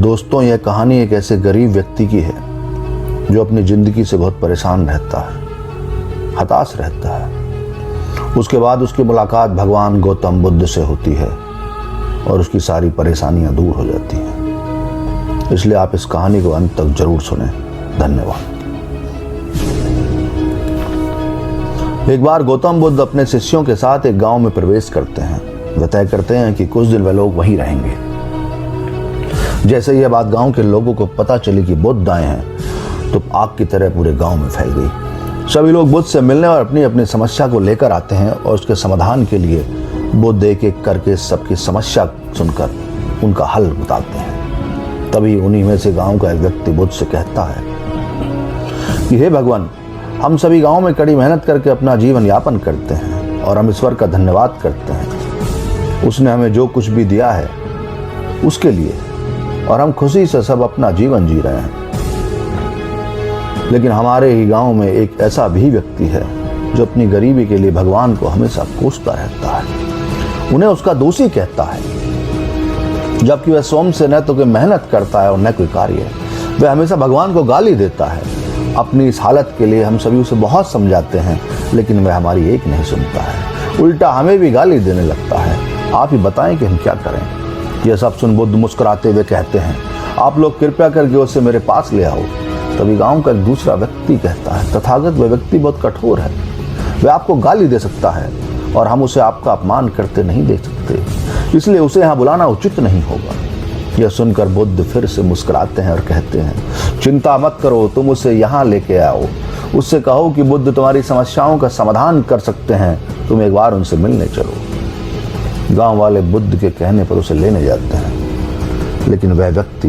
दोस्तों, यह कहानी एक ऐसे गरीब व्यक्ति की है जो अपनी जिंदगी से बहुत परेशान रहता है, हताश रहता है। उसके बाद उसकी मुलाकात भगवान गौतम बुद्ध से होती है और उसकी सारी परेशानियां दूर हो जाती हैं। इसलिए आप इस कहानी को अंत तक जरूर सुनें। धन्यवाद। एक बार गौतम बुद्ध अपने शिष्यों के साथ एक गांव में प्रवेश करते हैं। वे तय करते हैं कि कुछ दिन वे लोग वहीं रहेंगे। जैसे यह बात गांव के लोगों को पता चली कि बुद्ध आए हैं, तो आग की तरह पूरे गांव में फैल गई। सभी लोग बुद्ध से मिलने और अपनी अपनी समस्या को लेकर आते हैं और उसके समाधान के लिए बुद्ध एक एक करके सबकी समस्या सुनकर उनका हल बताते हैं। तभी उन्हीं में से गांव का एक व्यक्ति बुद्ध से कहता है कि हे भगवान, हम सभी गांव में कड़ी मेहनत करके अपना जीवन यापन करते हैं और हम ईश्वर का धन्यवाद करते हैं। उसने हमें जो कुछ भी दिया है उसके लिए, और हम खुशी से सब अपना जीवन जी रहे हैं। लेकिन हमारे ही गांव में एक ऐसा भी व्यक्ति है जो अपनी गरीबी के लिए भगवान को हमेशा कोसता रहता है, उन्हें उसका दोषी कहता है, जबकि वह स्वयं से न तो कोई मेहनत करता है और न कोई कार्य। वह हमेशा भगवान को गाली देता है। अपनी इस हालत के लिए हम सभी उसे बहुत समझाते हैं, लेकिन वह हमारी एक नहीं सुनता है, उल्टा हमें भी गाली देने लगता है। आप ही बताएं कि हम क्या करें। यह सब सुन बुद्ध मुस्कुराते हुए कहते हैं, आप लोग कृपया करके उसे मेरे पास ले आओ। तभी गांव का एक दूसरा व्यक्ति कहता है, तथागत वह व्यक्ति बहुत कठोर है, वह आपको गाली दे सकता है और हम उसे आपका अपमान करते नहीं देख सकते, इसलिए उसे यहाँ बुलाना उचित नहीं होगा। यह सुनकर बुद्ध फिर से मुस्कुराते हैं और कहते हैं, चिंता मत करो, तुम उसे यहाँ लेके आओ। उससे कहो कि बुद्ध तुम्हारी समस्याओं का समाधान कर सकते हैं, तुम एक बार उनसे मिलने चलो। गांव वाले बुद्ध के कहने पर उसे लेने जाते हैं, लेकिन वह व्यक्ति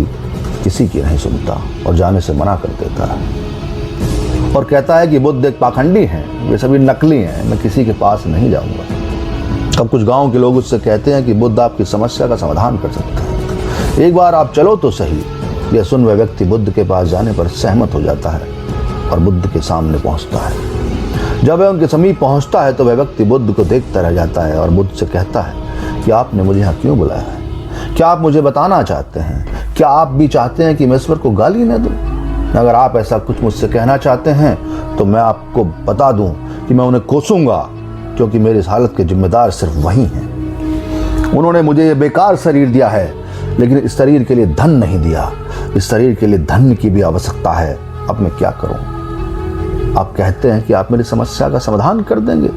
किसी की नहीं सुनता और जाने से मना कर देता है और कहता है कि बुद्ध एक पाखंडी हैं, वे सभी नकली हैं, मैं किसी के पास नहीं जाऊंगा। तब कुछ गांव के लोग उससे कहते हैं कि बुद्ध आपकी समस्या का समाधान कर सकते हैं, एक बार आप चलो तो सही। यह सुन वह व्यक्ति बुद्ध के पास जाने पर सहमत हो जाता है और बुद्ध के सामने पहुंचता है। जब वह उनके समीप पहुंचता है तो वह व्यक्ति बुद्ध को देखता रह जाता है और बुद्ध से कहता है कि आपने मुझे यहाँ क्यों बुलाया है? क्या आप मुझे बताना चाहते हैं? क्या आप भी चाहते हैं कि मैं ईश्वर को गाली न दूं? अगर आप ऐसा कुछ मुझसे कहना चाहते हैं तो मैं आपको बता दूं कि मैं उन्हें कोसूंगा, क्योंकि मेरी इस हालत के जिम्मेदार सिर्फ वही हैं। उन्होंने मुझे ये बेकार शरीर दिया है, लेकिन इस शरीर के लिए धन नहीं दिया। इस शरीर के लिए धन की भी आवश्यकता है। अब मैं क्या करूं? आप कहते हैं कि आप मेरी समस्या का समाधान कर देंगे,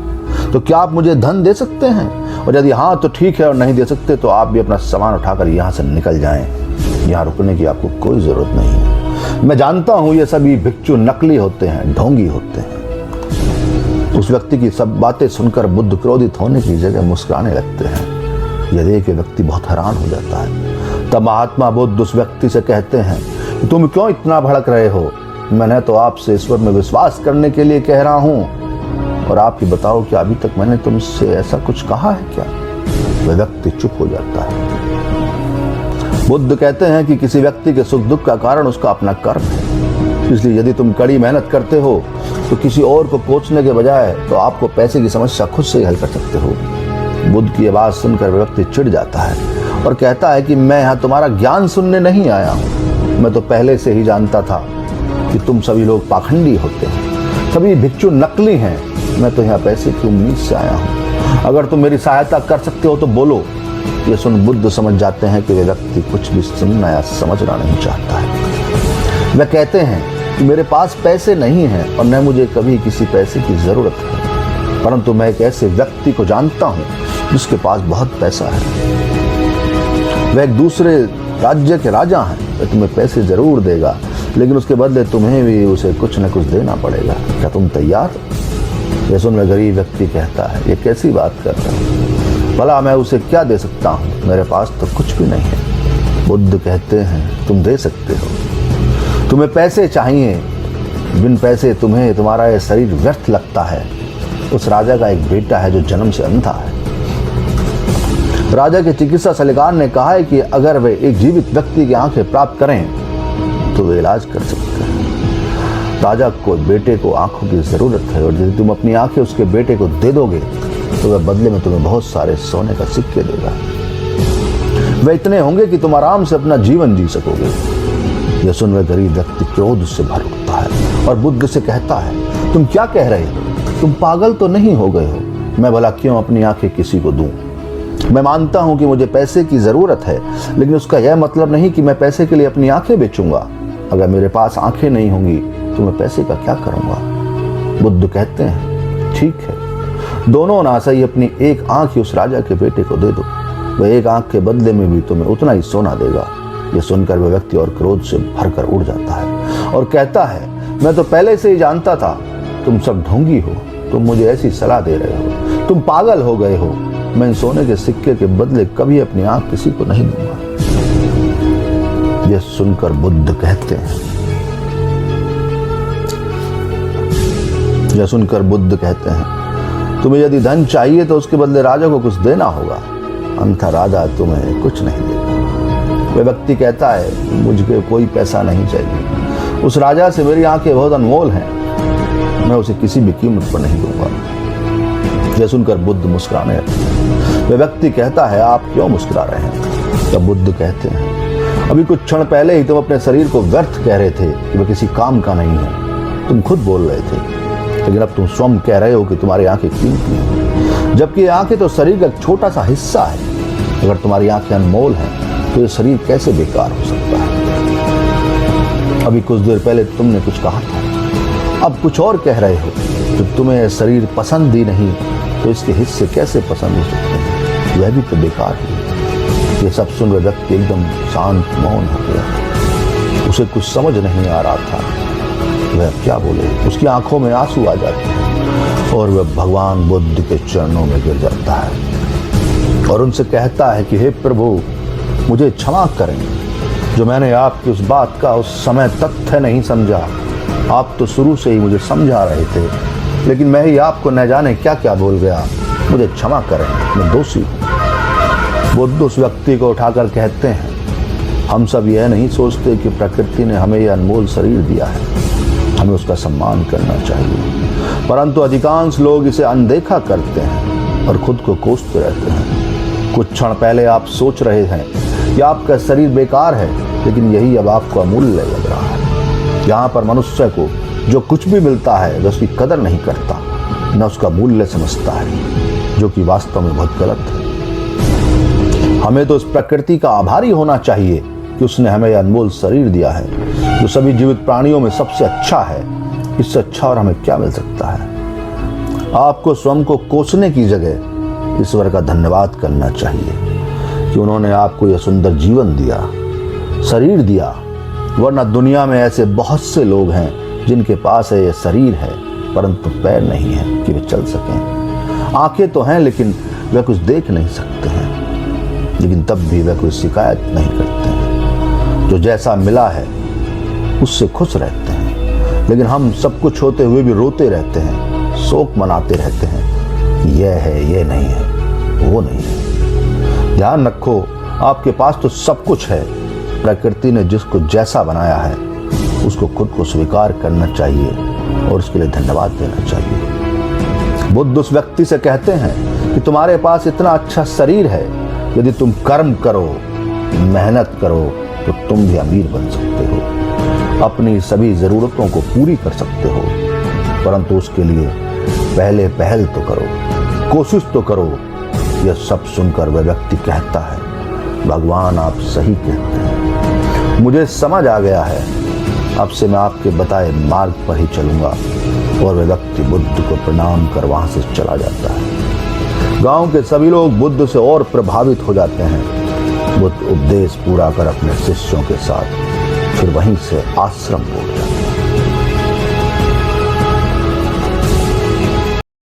तो क्या आप मुझे धन दे सकते हैं? और यदि हाँ तो ठीक है, और नहीं दे सकते तो आप भी अपना सामान उठाकर यहाँ से निकल जाएं। यहाँ रुकने की आपको कोई जरूरत नहीं है। मैं जानता हूँ ये सभी भिक्षु नकली होते हैं, ढोंगी होते हैं। उस व्यक्ति की सब बातें सुनकर बुद्ध क्रोधित होने की जगह मुस्कुराने लगते हैं। यह देख के व्यक्ति बहुत हैरान हो जाता है। तब महात्मा बुद्ध उस व्यक्ति से कहते हैं, तुम क्यों इतना भड़क रहे हो? मैंने तो आपसे ईश्वर में विश्वास करने के लिए कह रहा हूँ, और आप ही बताओ कि अभी तक मैंने तुमसे ऐसा कुछ कहा है क्या? वह व्यक्ति चुप हो जाता है। बुद्ध कहते हैं कि किसी व्यक्ति के सुख दुख का कारण उसका अपना कर्म है, इसलिए यदि तुम कड़ी मेहनत करते हो तो किसी और को कोसने के बजाय तो आपको पैसे की समस्या खुद से ही हल कर सकते हो। बुद्ध की आवाज सुनकर व्यक्ति चिढ़ जाता है और कहता है कि मैं यहाँ तुम्हारा ज्ञान सुनने नहीं आया हूँ। मैं तो पहले से ही जानता था कि तुम सभी लोग पाखंडी होते हैं, सभी भिक्षु नकली हैं। मैं तो यहाँ पैसे की उम्मीद से आया हूँ। अगर तुम मेरी सहायता कर सकते हो तो बोलो। ये सुन बुद्ध समझ जाते हैं कि वे व्यक्ति कुछ भी सुनना या समझना नहीं चाहता है। वे कहते हैं कि मेरे पास पैसे नहीं हैं और न मुझे कभी किसी पैसे की जरूरत है, परंतु मैं एक ऐसे व्यक्ति को जानता हूँ जिसके पास बहुत पैसा है। वह एक दूसरे राज्य के राजा हैं। वह तुम्हें पैसे जरूर देगा, लेकिन उसके बदले तुम्हें भी उसे कुछ न कुछ देना पड़ेगा। क्या तुम तैयार? यह सुनकर गरीब व्यक्ति कहता है, ये कैसी बात कर रहे हो? भला मैं उसे क्या दे सकता हूँ? मेरे पास तो कुछ भी नहीं है। बुद्ध कहते हैं, तुम दे सकते हो। तुम्हें पैसे चाहिए, बिन पैसे तुम्हें तुम्हारा यह शरीर व्यर्थ लगता है। उस राजा का एक बेटा है जो जन्म से अंधा है। राजा के चिकित्सा सलाहकार ने कहा है कि अगर वे एक जीवित व्यक्ति की आंखें प्राप्त करें तो वे इलाज कर सकते हैं। राजा को बेटे को आंखों की जरूरत है, और यदि तुम अपनी आंखें उसके बेटे को दे दोगे तो वह बदले में तुम्हें बहुत सारे सोने का सिक्के देगा। वे इतने होंगे कि तुम आराम से अपना जीवन जी सकोगे। यह सुन वह गरीब व्यक्ति क्रोध से भर उठता है और बुद्ध से कहता है, तुम क्या कह रहे हो? तुम पागल तो नहीं हो गए हो? मैं भला क्यों अपनी आंखें किसी को दूं? मैं मानता हूं कि मुझे पैसे की जरूरत है, लेकिन उसका यह मतलब नहीं कि मैं पैसे के लिए अपनी आंखें बेचूंगा। अगर मेरे पास आंखें नहीं होंगी तो मैं पैसे का क्या करूंगा? बुद्ध कहते हैं, ठीक है, दोनों नासा ही अपनी एक आंख ही उस राजा के बेटे को दे दो। वह एक आंख के बदले में भी तुम्हें उतना ही सोना देगा। यह सुनकर वह व्यक्ति और क्रोध से भरकर उड़ जाता है और कहता है, मैं तो पहले से ही जानता था तुम सब ढोंगी हो। तुम मुझे ऐसी सलाह दे रहे हो, तुम पागल हो गए हो। मैं सोने के सिक्के के बदले कभी अपनी आंख किसी को नहीं दूंगा। यह सुनकर बुद्ध कहते हैं, तुम्हें यदि धन चाहिए तो उसके बदले राजा को कुछ देना होगा, अन्यथा राजा तुम्हें कुछ नहीं देगा। वह व्यक्ति कहता है, मुझे कोई पैसा नहीं चाहिए। उस राजा से मेरी आंखें बहुत अनमोल हैं, मैं उसे किसी भी कीमत पर नहीं दूंगा। यह सुनकर बुद्ध मुस्कुराने लगे। वह व्यक्ति कहता है, आप क्यों मुस्कुरा रहे हैं? तब बुद्ध कहते हैं, अभी कुछ क्षण पहले ही तुम अपने शरीर को व्यर्थ कह रहे थे कि वह किसी काम का नहीं है। तुम खुद बोल रहे थे, लेकिन अब तुम स्वयं कह रहे हो कि तुम्हारी आंखें कीमती हैं, जबकि आंखें तो शरीर का एक छोटा सा हिस्सा है। अगर तुम्हारी आंखें अनमोल हैं तो ये शरीर कैसे बेकार हो सकता है? अभी कुछ देर पहले तुमने कुछ कहा था, अब कुछ और कह रहे हो। जब तुम्हें शरीर पसंद ही नहीं तो इसके हिस्से कैसे पसंद हो सकते हैं? यह भी तो बेकार है। यह सब सुन वह व्यक्ति एकदम शांत मौन हो गया। उसे कुछ समझ नहीं आ रहा था वह क्या बोले। उसकी आंखों में आंसू आ जाते हैं और वह भगवान बुद्ध के चरणों में गिर जाता है और उनसे कहता है कि हे प्रभु, मुझे क्षमा करें जो मैंने आपकी उस बात का उस समय तथ्य नहीं समझा। आप तो शुरू से ही मुझे समझा रहे थे, लेकिन मैं ही आपको न जाने क्या क्या बोल गया। मुझे क्षमा करें, मैं दोषी हूँ। बुद्ध उस व्यक्ति को उठाकर कहते हैं, हम सब यह नहीं सोचते कि प्रकृति ने हमें यह अनमोल शरीर दिया है, हमें उसका सम्मान करना चाहिए, परंतु अधिकांश लोग इसे अनदेखा करते हैं और खुद को कोसते रहते हैं। कुछ क्षण पहले आप सोच रहे हैं कि आपका शरीर बेकार है, लेकिन यही अब आपको अमूल्य लग रहा है। यहाँ पर मनुष्य को जो कुछ भी मिलता है वह उसकी कदर नहीं करता, न उसका मूल्य समझता है, जो कि वास्तव में बहुत गलत है। हमें तो इस प्रकृति का आभारी होना चाहिए कि उसने हमें यह अनमोल शरीर दिया है, जो सभी जीवित प्राणियों में सबसे अच्छा है। इससे अच्छा और हमें क्या मिल सकता है? आपको स्वयं को कोसने की जगह ईश्वर का धन्यवाद करना चाहिए कि उन्होंने आपको यह सुंदर जीवन दिया, शरीर दिया। वरना दुनिया में ऐसे बहुत से लोग हैं जिनके पास है यह शरीर है, परंतु पैर नहीं है कि वे चल सकें। आंखें तो हैं, लेकिन वे कुछ देख नहीं सकते हैं, लेकिन तब भी वे कोई शिकायत नहीं करते हैं। जो जैसा मिला है उससे खुश रहते हैं, लेकिन हम सब कुछ होते हुए भी रोते रहते हैं, शोक मनाते रहते हैं। यह है, यह नहीं है, वो नहीं है। ध्यान रखो, आपके पास तो सब कुछ है। प्रकृति ने जिसको जैसा बनाया है उसको खुद को स्वीकार करना चाहिए और उसके लिए धन्यवाद देना चाहिए। बुद्ध उस व्यक्ति से कहते हैं कि तुम्हारे पास इतना अच्छा शरीर है, यदि तुम कर्म करो, मेहनत करो तो तुम भी अमीर बन सकते हो, अपनी सभी जरूरतों को पूरी कर सकते हो, परंतु उसके लिए पहले पहल तो करो, कोशिश तो करो। यह सब सुनकर वह व्यक्ति कहता है, भगवान आप सही कहते हैं, मुझे समझ आ गया है, अब से मैं आपके बताए मार्ग पर ही चलूंगा। और वह व्यक्ति बुद्ध को प्रणाम कर वहां से चला जाता है। गांव के सभी लोग बुद्ध से और प्रभावित हो जाते हैं। बुद्ध उपदेश पूरा कर अपने शिष्यों के साथ फिर वहीं से आश्रम लौट जाते हैं।